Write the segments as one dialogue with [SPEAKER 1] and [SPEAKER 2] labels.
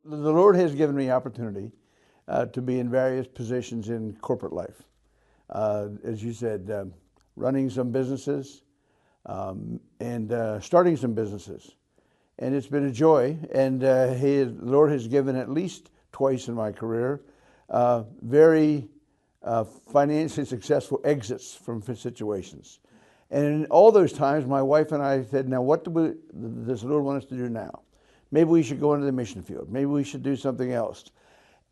[SPEAKER 1] The Lord has given me opportunity to be in various positions in corporate life. As you said, running some businesses and starting some businesses. And it's been a joy. And the Lord has given at least twice in my career very financially successful exits from situations. And in all those times, my wife and I said, now what does the Lord want us to do now? Maybe we should go into the mission field. Maybe we should do something else.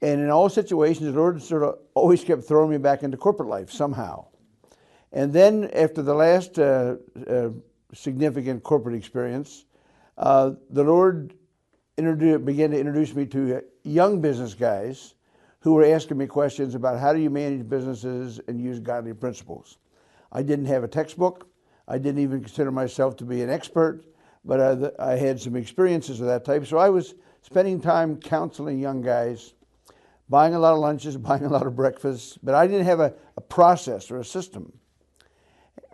[SPEAKER 1] And in all situations, the Lord sort of always kept throwing me back into corporate life somehow. And then after the last significant corporate experience, the Lord began to introduce me to young business guys who were asking me questions about how do you manage businesses and use godly principles. I didn't have a textbook. I didn't even consider myself to be an expert, but I had some experiences of that type. So I was spending time counseling young guys, buying a lot of lunches, buying a lot of breakfasts, but I didn't have a process or a system.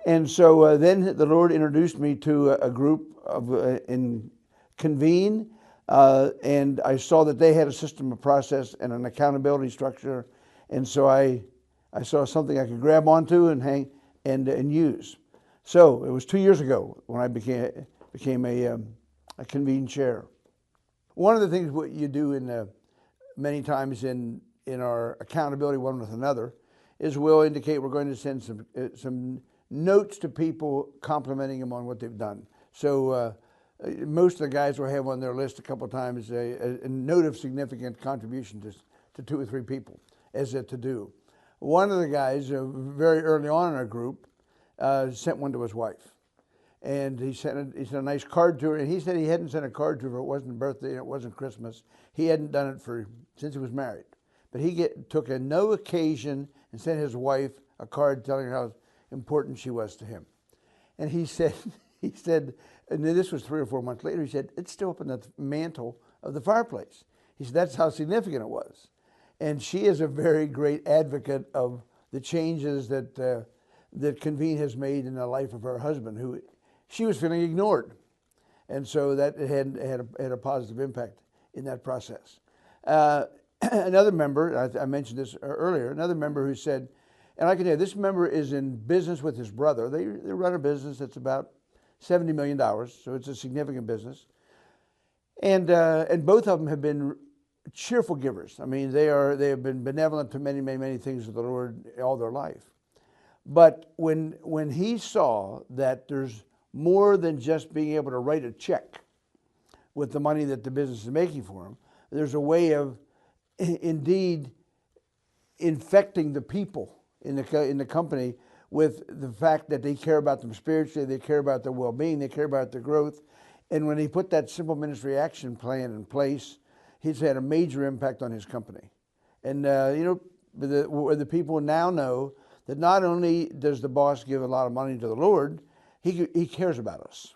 [SPEAKER 1] And so then the Lord introduced me to a group in Convene, and I saw that they had a system, a process, and an accountability structure. And so I saw something I could grab onto and hang and use. So it was 2 years ago when I became a Convene Chair. One of the things what you do in many times in our accountability one with another is we'll indicate we're going to send some notes to people complimenting them on what they've done. So most of the guys will have on their list a couple of times a note of significant contribution to 2 or 3 people as a to-do. One of the guys, very early on in our group, sent one to his wife. And he sent a nice card to her, and he said he hadn't sent a card to her. It wasn't a birthday, and it wasn't Christmas. He hadn't done it since he was married. But he took no occasion and sent his wife a card telling her how important she was to him. And he said, and this was 3 or 4 months later, he said, it's still up in the mantle of the fireplace. He said, that's how significant it was. And she is a very great advocate of the changes that Convene has made in the life of her husband, who she was feeling ignored. And so that had a positive impact in that process. Another member, I mentioned this earlier, another member who said, and I can tell you, this member is in business with his brother. They run a business that's about $70 million, so it's a significant business. And both of them have been cheerful givers. I mean, they have been benevolent to many, many, many things with the Lord all their life. But when he saw that there's more than just being able to write a check with the money that the business is making for him, there's a way of indeed infecting the people in the company with the fact that they care about them spiritually, they care about their well-being, they care about their growth. And when he put that simple ministry action plan in place, he's had a major impact on his company. And the people now know that not only does the boss give a lot of money to the Lord, he cares about us.